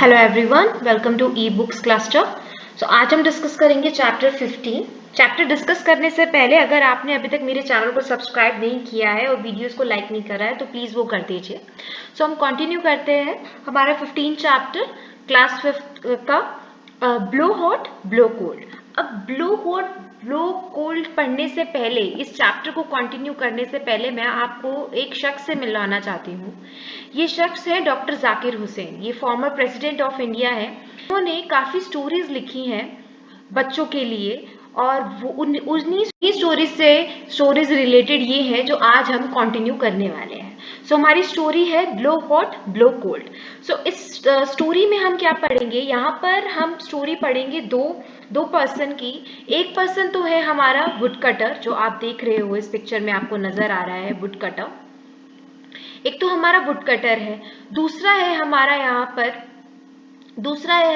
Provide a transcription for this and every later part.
Hello everyone, welcome to e books cluster. So आज हम discuss करेंगे चैप्टर 15। चैप्टर डिस्कस करने से पहले अगर आपने अभी तक मेरे चैनल को सब्सक्राइब नहीं किया है और वीडियोस को लाइक नहीं करा है तो प्लीज़ वो कर दीजिए। सो हम कंटिन्यू करते हैं हमारा 15 चैप्टर क्लास 5 का ब्लो हॉट ब्लो कोल्ड। अब ब्लो हॉट ब्लो कोल्ड पढ़ने से पहले, इस चैप्टर को कंटिन्यू करने से पहले मैं आपको एक शख्स से मिलवाना चाहती हूँ। ये शख्स है डॉक्टर जाकिर हुसैन। ये फॉर्मर प्रेसिडेंट ऑफ इंडिया है। उन्होंने काफ़ी स्टोरीज लिखी हैं बच्चों के लिए और वो उन्हीं स्टोरीज रिलेटेड ये है जो आज हम कंटिन्यू करने वाले हैं। सो हमारी स्टोरी है ब्लो हॉट ब्लो कोल्ड। सो इस स्टोरी में हम क्या पढ़ेंगे, यहाँ पर हम स्टोरी पढ़ेंगे दो पर्सन की। एक पर्सन तो है हमारा वुड कटर, जो आप देख रहे हो इस पिक्चर में आपको नजर आ रहा है वुड कटर। एक तो हमारा वुड कटर है, दूसरा है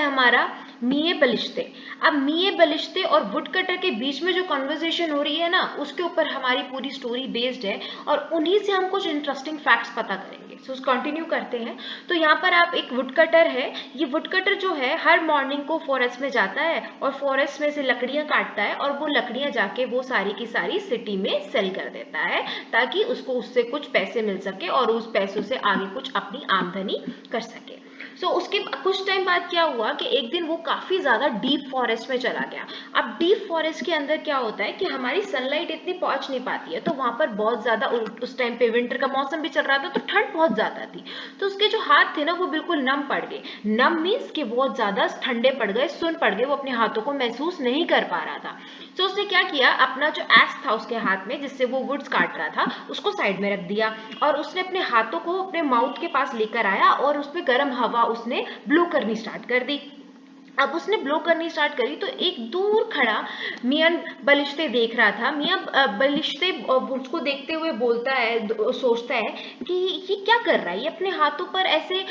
हमारा मिये बलिश्ते। अब मिये बलिश्ते और वुड कटर के बीच में जो कन्वर्सेशन हो रही है ना, उसके ऊपर हमारी पूरी स्टोरी बेस्ड है और उन्हीं से हम कुछ इंटरेस्टिंग फैक्ट्स पता करेंगे। सो कंटिन्यू करते हैं। तो यहाँ पर आप एक वुड कटर है। ये वुड कटर जो है हर मॉर्निंग को फॉरेस्ट में जाता है और फॉरेस्ट में से लकड़ियां काटता है और वो लकड़ियां जाके वो सारी की सारी सिटी में सेल कर देता है ताकि उसको उससे कुछ पैसे मिल सके और उस पैसों से आगे कुछ अपनी आमदनी कर सके। सो उसके कुछ टाइम बाद क्या हुआ कि एक दिन वो काफी ज्यादा डीप फॉरेस्ट में चला गया। अब डीप फॉरेस्ट के अंदर क्या होता है कि हमारी सनलाइट इतनी पहुंच नहीं पाती है, तो वहां पर बहुत ज्यादा, उस टाइम पे विंटर का मौसम भी चल रहा था तो ठंड बहुत ज्यादा थी। तो उसके जो हाथ थे ना वो बिल्कुल नम पड़ गए। नम मीन्स कि बहुत ज्यादा ठंडे पड़ गए, सुन पड़ गए, वो अपने हाथों को महसूस नहीं कर पा रहा था। तो उसने क्या किया, अपना जो एक्स था उसके हाथ में जिससे वो वुड्स काट रहा था उसको साइड में रख दिया और उसने अपने हाथों को अपने माउथ के पास लेकर आया और उसमें गर्म हवा उसने ब्लो करनी स्टार्ट कर दी। अब उसने ब्लो करनी स्टार्ट करी तो एक दूर खड़ा मियां बलिश्ते देख रहा था। मियां बलिश्ते उसको देखते हुए बोलता है, सोचता है कि ये क्या कर रहा है, ये अपने हाथों पर ऐसे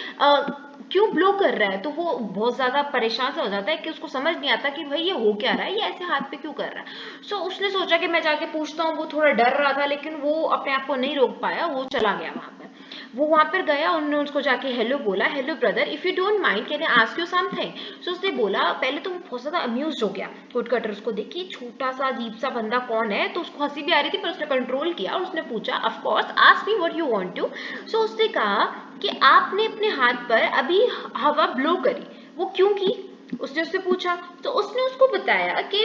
क्यों ब्लो कर रहा है। तो वो बहुत ज्यादा परेशान सा हो जाता है कि उसको समझ नहीं आता कि भाई ये हो क्या रहा है, ये ऐसे हाथ पे क्यों कर रहा है। सो उसने सोचा कि मैं जाके पूछता हूँ। वो थोड़ा डर रहा था लेकिन वो अपने आप को नहीं रोक पाया, वो चला गया वहां पर। वो वहां पर गया, उन्होंने उसको जाके हेलो बोला, hello brother, if you don't mind can I ask you something. So उसने बोला, पहले तो वो बहुत ज्यादा अम्यूज हो गया वुड कटर उसको देख के, छोटा सा अजीब सा बंदा कौन है। तो उसको हंसी भी आ रही थी पर उसने कंट्रोल किया और उसने पूछा, of course ask me what you want to. So उसने कहा कि आपने अपने हाथ पर अभी हवा ब्लो करी, वो क्यों की। उसने उससे पूछा तो उसने उसको बताया कि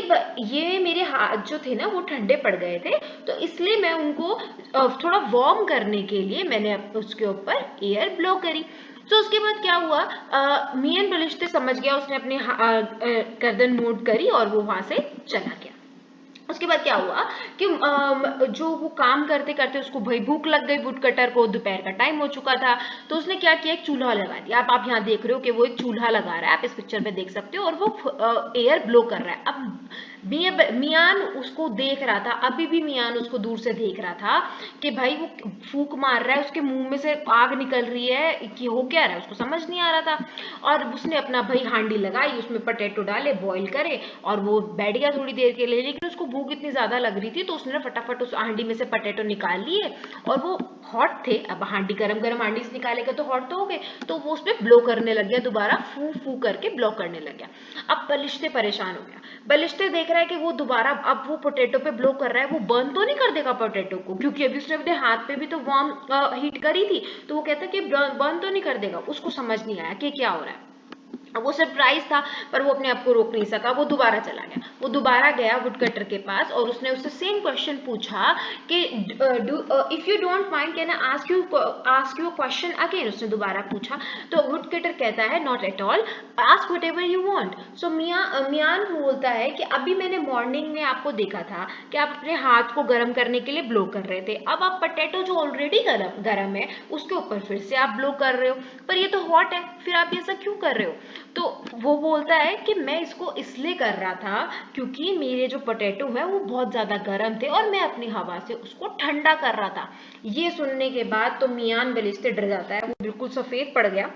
ये मेरे हाथ जो थे ना वो ठंडे पड़ गए थे, तो इसलिए मैं उनको थोड़ा वार्म करने के लिए मैंने उसके ऊपर एयर ब्लो करी। तो उसके बाद क्या हुआ, मियां बलिश्ते समझ गया, उसने अपने गर्दन मोड़ करी और वो वहां से चला गया। उसके बाद क्या हुआ कि जो वो काम करते करते उसको भाई भूख लग गई, वुड कटर को दोपहर का टाइम हो चुका था। तो उसने क्या किया, एक चूल्हा लगा दिया। आप यहाँ देख रहे हो कि वो एक चूल्हा लगा रहा है, आप इस पिक्चर में देख सकते हो, और वो एयर ब्लो कर रहा है। अब मियान उसको देख रहा था, अभी भी मियान उसको दूर से देख रहा था कि भाई वो फूक मार रहा है, उसके मुंह में से आग निकल रही है, कि हो क्या रहा है उसको समझ नहीं आ रहा था। और उसने अपना भाई हांडी लगाई, उसमें पटेटो डाले, बॉईल करे और वो बैठ गया थोड़ी देर के लिए। लेकिन उसको भूख इतनी ज्यादा लग रही थी तो उसने फटाफट उस हांडी में से पटेटो निकाल लिए और वो हॉट थे। अब हांडी गरम गरम हांडी से निकालेगा तो हॉट तो हो गए, तो वो उसमें ब्लो करने लग गया, दोबारा फू फू करके ब्लो करने लग गया। अब बलिश्ते परेशान हो गया। बलिश्ते देख रहा है कि वो दोबारा अब वो पोटैटो पे ब्लो कर रहा है, वो बर्न तो नहीं कर देगा पोटैटो को, क्योंकि अभी उसने अपने हाथ पे भी तो वार्म हीट करी थी। तो वो कहता है कि बर्न तो नहीं कर देगा। उसको समझ नहीं आया कि क्या हो रहा है। अब वो सरप्राइज था पर वो अपने आप को रोक नहीं सका, वो दोबारा चला गया। वो दोबारा गया वुड कटर के पास और उसने उससे सेम क्वेश्चन पूछा कि if you don't mind can I ask you question again. उसने दोबारा पूछा तो वुड कटर कहता है, not at all, ask whatever you want. So मियान बोलता है कि अभी मैंने मॉर्निंग में आपको देखा था कि आप अपने हाथ को गर्म करने के लिए ब्लो कर रहे थे, अब आप पटेटो जो ऑलरेडी गर्म है उसके ऊपर फिर से आप ब्लो कर रहे हो, पर ये तो हॉट है, फिर आप ऐसा क्यों कर रहे हो। तो वो बोलता है कि मैं इसको इसलिए कर रहा था क्योंकि मेरे जो पोटैटो है वो बहुत ज्यादा गर्म थे और मैं अपनी हवा से उसको ठंडा कर रहा था। ये सुनने के बाद तो मियान बलिश्ते डर जाता है, वो बिल्कुल सफेद पड़ गया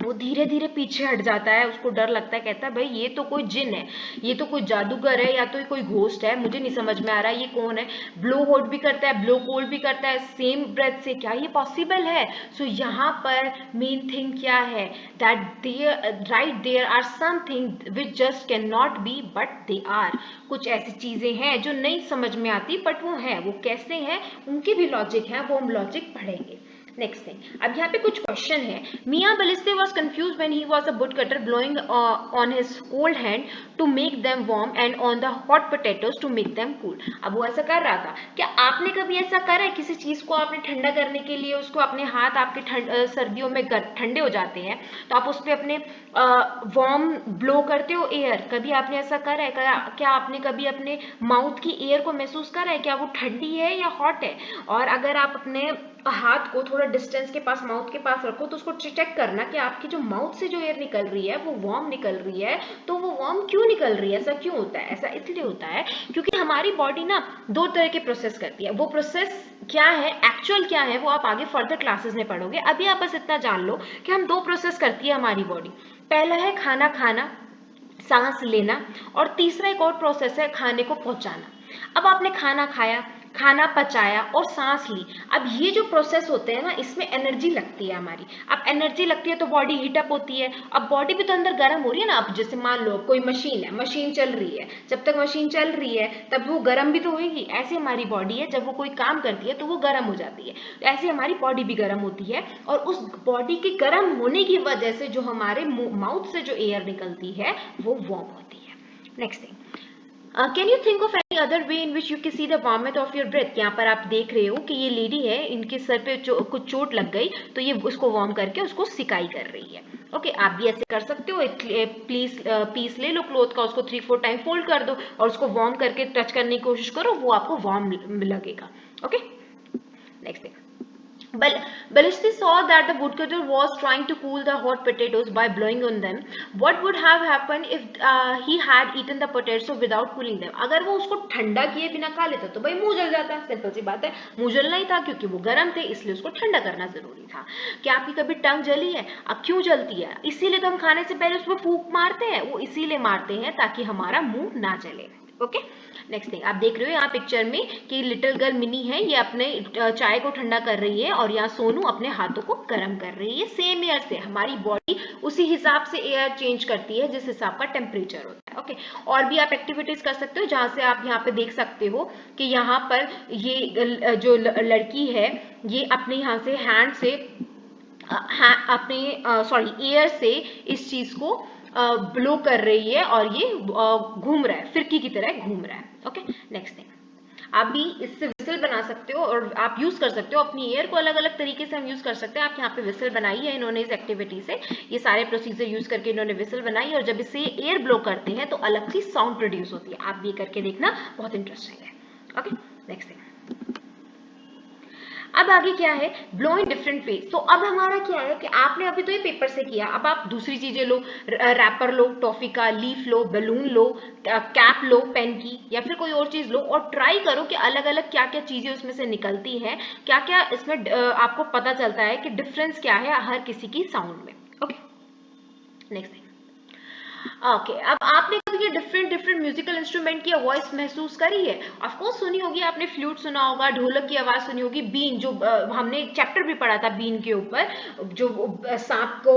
वो धीरे धीरे पीछे हट जाता है, उसको डर लगता है, कहता है भाई ये तो कोई जिन है, ये तो कोई जादूगर है, या तो कोई घोस्ट है, मुझे नहीं समझ में आ रहा है ये कौन है। ब्लो हॉट भी करता है, ब्लो कोल्ड भी करता है सेम ब्रेथ से, क्या ये पॉसिबल है? सो यहाँ पर मेन थिंग क्या है, that there right there are something which just can not be but they are. कुछ ऐसी चीजें हैं जो नहीं समझ में आती बट वो है, वो कैसे हैं उनकी भी लॉजिक है, वो हम लॉजिक पढ़ेंगे। नेक्स्ट थिंग, अब यहाँ पे कुछ क्वेश्चन है। मियाँ बलिस्ते was confused when he was a woodcutter blowing on his cold hand to make them warm and on the hot potatoes to make them cool। अब वो ऐसा कर रहा था। क्या आपने कभी ऐसा करा है, किसी चीज को आपने ठंडा करने के लिए उसको अपने हाथ आपके सर्दियों में ठंडे हो जाते हैं तो आप उस पर अपने वार्म ब्लो करते हो एयर, कभी आपने ऐसा करा है? क्या आपने कभी अपने माउथ की एयर को महसूस करा है, क्या वो ठंडी है या हॉट है? और अगर आप अपने हाथ को थोड़ा डिस्टेंस के पास, माउथ के पास रखो तो उसको चेक करना कि आपकी जो माउथ से जो एयर निकल रही है वो वार्म निकल रही है, तो वो वार्म क्यों निकल रही है, ऐसा क्यों होता है? ऐसा इसलिए होता है क्योंकि हमारी बॉडी ना दो तरह के प्रोसेस करती है। वो प्रोसेस क्या है, एक्चुअल क्या है, वो आप आगे फर्दर क्लासेस में पढ़ोगे। अभी आप बस इतना जान लो कि हम दो प्रोसेस करती है हमारी बॉडी। पहला है खाना खाना, सांस लेना, और तीसरा एक और प्रोसेस है खाने को पहुंचाना। अब आपने खाना खाया, खाना पचाया और सांस ली, अब ये जो प्रोसेस होते हैं ना इसमें एनर्जी लगती है हमारी। अब एनर्जी लगती है तो बॉडी हीटअप होती है। अब बॉडी भी तो अंदर गर्म हो रही है ना। अब जैसे मान लो कोई मशीन है, मशीन चल रही है, जब तक मशीन चल रही है तब वो गर्म भी तो होगी। ऐसे हमारी बॉडी है, जब वो कोई काम करती है तो वो गर्म हो जाती है, ऐसे हमारी बॉडी भी गर्म होती है। और उस बॉडी के गर्म होने की वजह से जो हमारे माउथ से जो एयर निकलती है वो वार्म होती है। Next thing, can you think of any other way in which you can see the warmth of your breath. यहाँ पर आप देख रहे हो कि ये लेडी है, इनके सर पे कुछ चोट लग गई तो ये उसको वार्म करके उसको सिकाई कर रही है। ओके आप भी ऐसे कर सकते हो। प्लीज पीस ले लो क्लोथ का, उसको 3-4 टाइम फोल्ड कर दो और उसको वार्म करके टच करने की कोशिश करो, वो आपको वार्म लगेगा। Okay next thing, Balishti saw that the woodcutter was trying to cool the hot potatoes by blowing on them. What would have happened if he had eaten the potato without cooling them? अगर वो उसको ठंडा किए बिना खा लेता तो भाई मुंह जल जाता। सिंपल सी बात है, मुंह जलना ही था क्योंकि वो गर्म थे, इसलिए उसको ठंडा करना जरूरी था। क्या आपकी कभी टंग जली है? अब क्यों जलती है? इसीलिए तो हम खाने से पहले उस पर फूंक मारते हैं, वो इसीलिए मारते हैं ताकि हमारा मुंह ना जले। ओके नेक्स्ट थिंग, आप देख रहे हो यहाँ पिक्चर में कि लिटिल गर्ल मिनी है, ये अपने चाय को ठंडा कर रही है और यहाँ सोनू अपने हाथों को गर्म कर रही है। सेम एयर से हमारी बॉडी उसी हिसाब से एयर चेंज करती है जिस हिसाब का टेम्परेचर होता है। ओके और भी आप एक्टिविटीज कर सकते हो, जहाँ से आप यहाँ पे देख सकते हो कि यहाँ पर ये जो लड़की है ये अपने यहाँ से हैंड से अपने सॉरी एयर से इस चीज को ब्लो कर रही है और ये घूम रहा है, फिरकी की तरह घूम रहा है। ओके नेक्स्ट थिंग, आप भी इससे विसल बना सकते हो और आप यूज कर सकते हो अपनी एयर को अलग अलग तरीके से हम यूज कर सकते हैं। आप यहाँ पे विसल बनाई है इन्होंने इस एक्टिविटी से, ये सारे प्रोसीजर यूज करके इन्होंने विसल बनाई और जब इससे एयर ब्लो करते हैं तो अलग सी साउंड प्रोड्यूस होती है। आप भी करके देखना, बहुत इंटरेस्टिंग है। ओके नेक्स्ट थिंग, अब आगे क्या है, ब्लो इन डिफरेंट वेज। तो अब हमारा क्या है कि आपने अभी तो ये पेपर से किया, अब आप दूसरी चीजें लो, रैपर लो, टॉफी का लीफ लो, बलून लो, कैप लो पेन की, या फिर कोई और चीज लो और ट्राई करो कि अलग अलग क्या क्या चीजें उसमें से निकलती हैं, क्या क्या इसमें आपको पता चलता है कि डिफरेंस क्या है हर किसी की साउंड में। ओके नेक्स्ट थिंग, ओके अब आपने कभी ये डिफरेंट म्यूजिकल इंस्ट्रूमेंट की वॉइस महसूस करी है? ऑफ कोर्स सुनी होगी आपने, फ्लूट सुना होगा, ढोलक की आवाज सुनी होगी, बीन जो हमने एक चैप्टर भी पढ़ा था बीन के ऊपर, जो सांप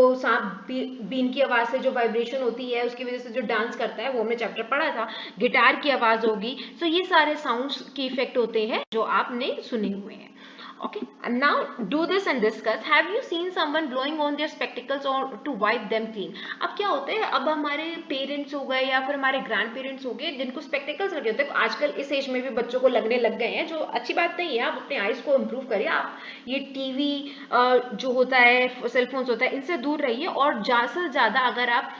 बीन की आवाज से जो वाइब्रेशन होती है उसकी वजह से जो डांस करता है वो हमने चैप्टर पढ़ा था। गिटार की आवाज होगी, तो ये सारे साउंड्स के इफेक्ट होते हैं जो आपने सुने हुए हैं। Okay, and now do this and discuss. Have you seen someone blowing on their spectacles or to wipe them clean? अब क्या होता है, अब हमारे पेरेंट्स हो गए या फिर हमारे ग्रैंड पेरेंट्स हो गए जिनको स्पेक्टिकल्स लगे होते हैं, आजकल इस एज में भी बच्चों को लगने लग गए हैं, जो अच्छी बात नहीं है। आप अपने आईज को इम्प्रूव करिए, आप ये टीवी जो होता है, सेलफोन्स होता है, इनसे दूर रहिए और ज़्यादा से ज़्यादा अगर आप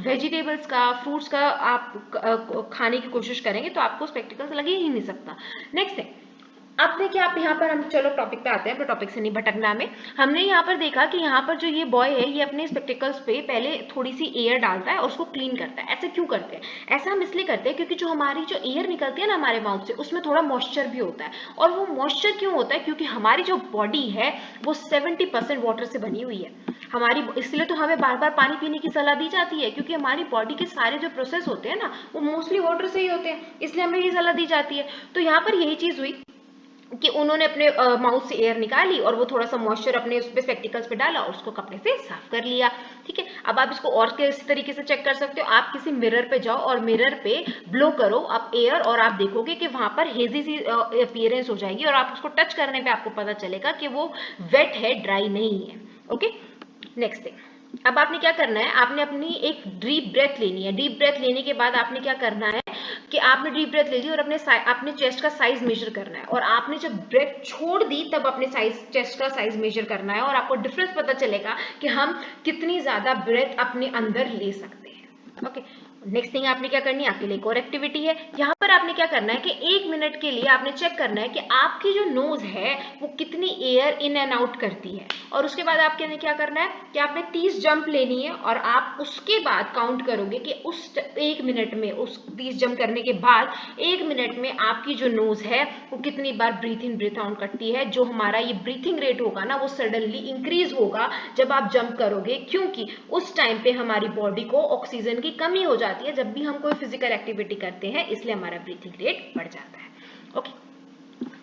वेजिटेबल्स का, फ्रूट्स का आप खाने की कोशिश करेंगे तो आपको स्पेक्टिकल्स लगे ही नहीं सकता। नेक्स्ट है, आपने क्या, आप यहाँ पर हम चलो टॉपिक पे आते हैं, अपने टॉपिक से नहीं भटकना हमें। हमने यहाँ पर देखा कि यहाँ पर जो ये बॉय है ये अपने स्पेक्टिकल्स पे पहले थोड़ी सी एयर डालता है और उसको क्लीन करता है। ऐसे क्यों करते हैं? ऐसा हम इसलिए करते हैं क्योंकि जो हमारी जो एयर निकलती है ना हमारे माउथ से, उसमें थोड़ा मॉइस्चर भी होता है। और वो मॉइस्चर क्यों होता है? क्योंकि हमारी जो बॉडी है वो 70% वाटर से बनी हुई है हमारी, इसलिए तो हमें बार बार पानी पीने की सलाह दी जाती है, क्योंकि हमारी बॉडी के सारे जो प्रोसेस होते हैं ना वो मोस्टली वाटर से ही होते हैं, इसलिए हमें ये सलाह दी जाती है। तो यहाँ पर यही चीज हुई कि उन्होंने अपने माउथ से एयर निकाली और वो थोड़ा सा मॉइस्चर अपने उस पे स्पेक्टिकल्स पे डाला और उसको कपड़े से साफ कर लिया। ठीक है, अब आप इसको और किस तरीके से चेक कर सकते हो, आप किसी मिरर पे जाओ और मिरर पे ब्लो करो आप एयर और आप देखोगे कि वहां पर हेजी सी अपीयरेंस हो जाएगी और आप उसको टच करने पे आपको पता चलेगा कि वो वेट है, ड्राई नहीं है। ओके, नेक्स्ट थिंग, अब आपने क्या करना है, आपने अपनी एक डीप ब्रेथ लेनी है। डीप ब्रेथ लेने के बाद आपने क्या करना है कि आपने डीप ब्रेथ ले ली और अपने चेस्ट का साइज मेजर करना है, और आपने जब ब्रेथ छोड़ दी तब अपने चेस्ट का साइज मेजर करना है, और आपको डिफरेंस पता चलेगा कि हम कितनी ज्यादा ब्रेथ अपने अंदर ले सकते हैं। ओके, नेक्स्ट थिंग आपने क्या करनी है, आपके लिए एक और एक्टिविटी है। यहाँ पर आपने क्या करना है कि 1 मिनट के लिए आपने चेक करना है कि आपकी जो नोज है वो कितनी एयर इन एंड आउट करती है, और उसके बाद आपके क्या करना है कि आपने 30 जंप लेनी है, और आप उसके बाद काउंट करोगे कि उस 1 मिनट में, उस 30 जंप करने के बाद 1 मिनट में आपकी जो नोज है वो कितनी बार ब्रीथ इन ब्रीथ आउट करती है। जो हमारा ये ब्रीथिंग रेट होगा ना वो सडनली इंक्रीज होगा जब आप जंप करोगे, क्योंकि उस टाइम पे हमारी बॉडी को ऑक्सीजन की कमी हो जाती है जब भी हम कोई फिजिकल एक्टिविटी करते हैं, इसलिए हमारा ब्रीथिंग रेट बढ़ जाता है। Okay,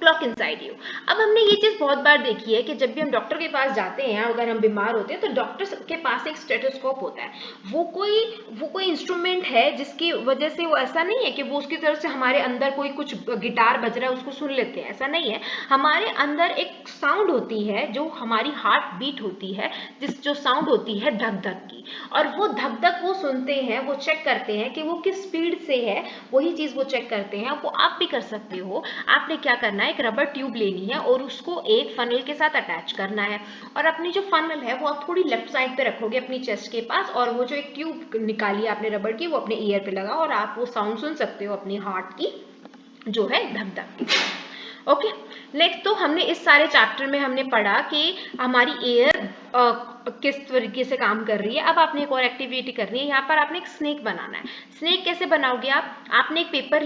clock inside you. अब हमने ये चीज बहुत बार देखी है कि जब भी हम डॉक्टर के पास जाते हैं, अगर हम बीमार होते हैं तो डॉक्टर के पास एक स्टेथोस्कोप होता है। वो कोई इंस्ट्रूमेंट है जिसकी वजह से वो, ऐसा नहीं है कि वो उसकी तरफ से हमारे अंदर कोई कुछ गिटार बज रहा है उसको सुन लेते हैं, ऐसा नहीं है। हमारे अंदर एक साउंड होती है जो हमारी हार्ट बीट होती है, जो साउंड होती है धक धक की, और वो धक धक वो सुनते हैं, वो चेक करते हैं कि वो किस स्पीड से है, वही चीज वो चेक करते हैं। वो आप भी कर सकते हो। आपने क्या करना है, एक रबर ट्यूब लेनी है और उसको एक फनल के साथ अटैच करना है, और अपनी जो फनल है वो आप थोड़ी लेफ्ट साइड पे रखोगे अपनी चेस्ट के पास, और वो जो एक ट्यूब निकाली आपने रबर की वो अपने ईयर पे लगाओ, और आप वो साउंड सुन सकते हो अपनी हार्ट की जो है धक धक की। ओके, नेक्स्ट, तो हमने इस सारे चैप्टर में हमने पढ़ा कि हमारी एयर किस तरीके से काम कर रही है। अब आपने एक और एक्टिविटी करनी है, यहाँ पर आपने एक स्नेक बनाना है। स्नेक कैसे बनाओगे आप, आपने एक पेपर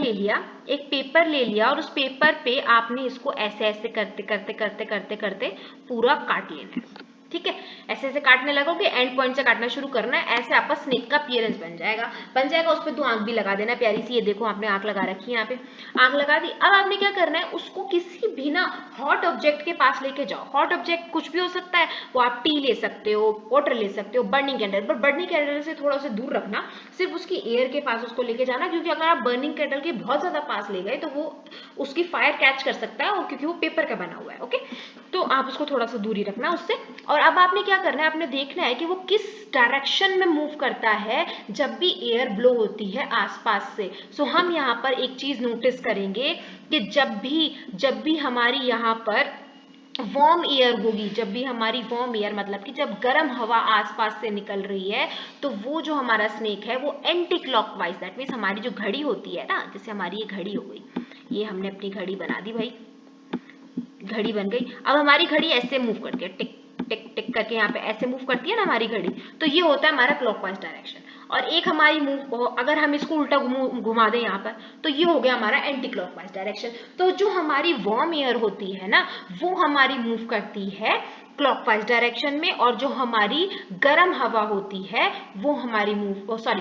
ले लिया और उस पेपर पे आपने इसको ऐसे ऐसे करते करते करते करते करते पूरा काट लेना है। ठीक है, ऐसे ऐसे काटने लगोगे, एंड पॉइंट से काटना शुरू करना है, ऐसे आपका स्नेक का अपीयरेंस बन जाएगा। उस पर 2 आंख भी लगा देना प्यारी सी, ये देखो आपने आंख लगा रखी है, यहाँ पे आंख लगा दी। अब आपने क्या करना है, उसको किसी भी ना हॉट ऑब्जेक्ट के पास लेके जाओ। हॉट ऑब्जेक्ट कुछ भी हो सकता है, वो आप टी ले सकते हो, वाटर ले सकते हो, बर्निंग कैंडल, पर बर्निंग कैंडल से थोड़ा सा दूर रखना, सिर्फ उसकी एयर के पास उसको लेके जाना, क्योंकि अगर आप बर्निंग कैंडल के बहुत ज्यादा पास ले गए तो वो उसकी फायर कैच कर सकता है, और क्योंकि वो पेपर का बना हुआ है। ओके, तो आप उसको थोड़ा सा दूरी रखना उससे। और अब आपने क्या करना है, आपने देखना है कि वो किस डायरेक्शन में मूव करता है जब भी एयर ब्लो होती है आसपास से। सो हम यहाँ पर एक चीज नोटिस करेंगे कि जब भी हमारी यहाँ पर वार्म एयर होगी, जब भी हमारी वार्म एयर मतलब कि जब गर्म हवा आसपास से निकल रही है, तो वो जो हमारा स्नेक है वो एंटी क्लॉकवाइज, दैट मीन्स हमारी जो घड़ी होती है ना, जैसे हमारी ये घड़ी हो गई, ये हमने अपनी घड़ी बना दी भाई, घड़ी बन गई। अब हमारी घड़ी ऐसे मूव करती है, टिक टिक टिक करके यहाँ पे ऐसे मूव करती है ना हमारी घड़ी, तो ये होता है हमारा क्लॉकवाइज डायरेक्शन। और एक हमारी मूव, अगर हम इसको उल्टा घुमा दें यहाँ पर, तो ये हो गया हमारा एंटी क्लॉकवाइज डायरेक्शन। तो जो हमारी वार्म एयर होती है ना वो हमारी मूव करती है क्लॉकवाइज डायरेक्शन में, और जो हमारी गर्म हवा होती है वो हमारी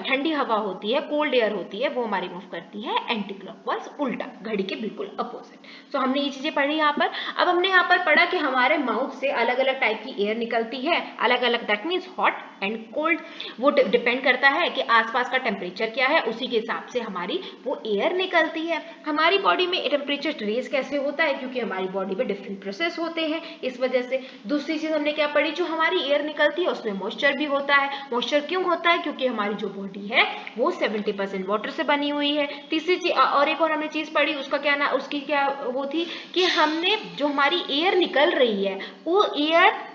ठंडी हवा होती है, कोल्ड एयर होती है, वो हमारी मूव करती है एंटी क्लॉकवाइज, उल्टा, घड़ी के बिल्कुल अपोजिट। सो हमने ये चीजें पढ़ी यहाँ पर। अब हमने यहाँ पर पढ़ा कि हमारे माउथ से अलग अलग टाइप की एयर निकलती है, अलग अलग, that means hot and cold. वो डिपेंड करता है कि आसपास का टेम्परेचर क्या है, उसी के हिसाब से हमारी वो एयर निकलती है। हमारी बॉडी में टेम्परेचर रेज कैसे होता है, क्योंकि हमारी बॉडी में डिफरेंट प्रोसेस होते हैं, इस वजह से। दूसरी चीज हमने क्या पढ़ी, जो हमारी एयर निकलती है उसमें मॉइस्चर भी होता है। मॉइस्चर क्यों होता है, क्योंकि हमारी जो बॉडी है वो 70% वाटर से बनी हुई है। तीसरी चीज और एक और हमने चीज पढ़ी, उसकी क्या वो थी कि हमने जो हमारी एयर निकल रही है वो एयर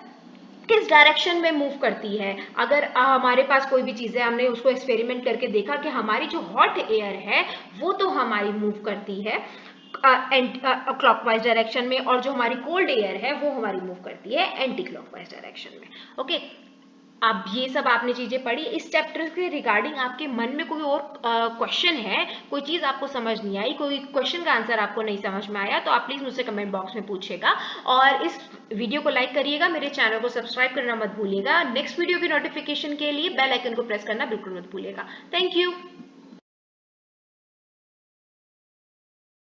किस डायरेक्शन में मूव करती है। अगर हमारे पास कोई भी चीज है, हमने उसको एक्सपेरिमेंट करके देखा कि हमारी जो हॉट एयर है वो तो हमारी मूव करती है क्लॉकवाइज डायरेक्शन में, और जो हमारी कोल्ड एयर है वो हमारी मूव करती है एंटी क्लॉकवाइज डायरेक्शन में। ओके, अब ये सब आपने चीजें पढ़ी। इस चैप्टर के रिगार्डिंग आपके मन में कोई और क्वेश्चन है, कोई चीज आपको समझ नहीं आई, कोई क्वेश्चन का आंसर आपको नहीं समझ में आया, तो आप प्लीज मुझसे कमेंट बॉक्स में पूछिएगा। और इस वीडियो को लाइक करिएगा, मेरे चैनल को सब्सक्राइब करना मत भूलिएगा। नेक्स्ट वीडियो की नोटिफिकेशन के लिए बेल आइकन को प्रेस करना बिल्कुल मत भूलिएगा। Thank you.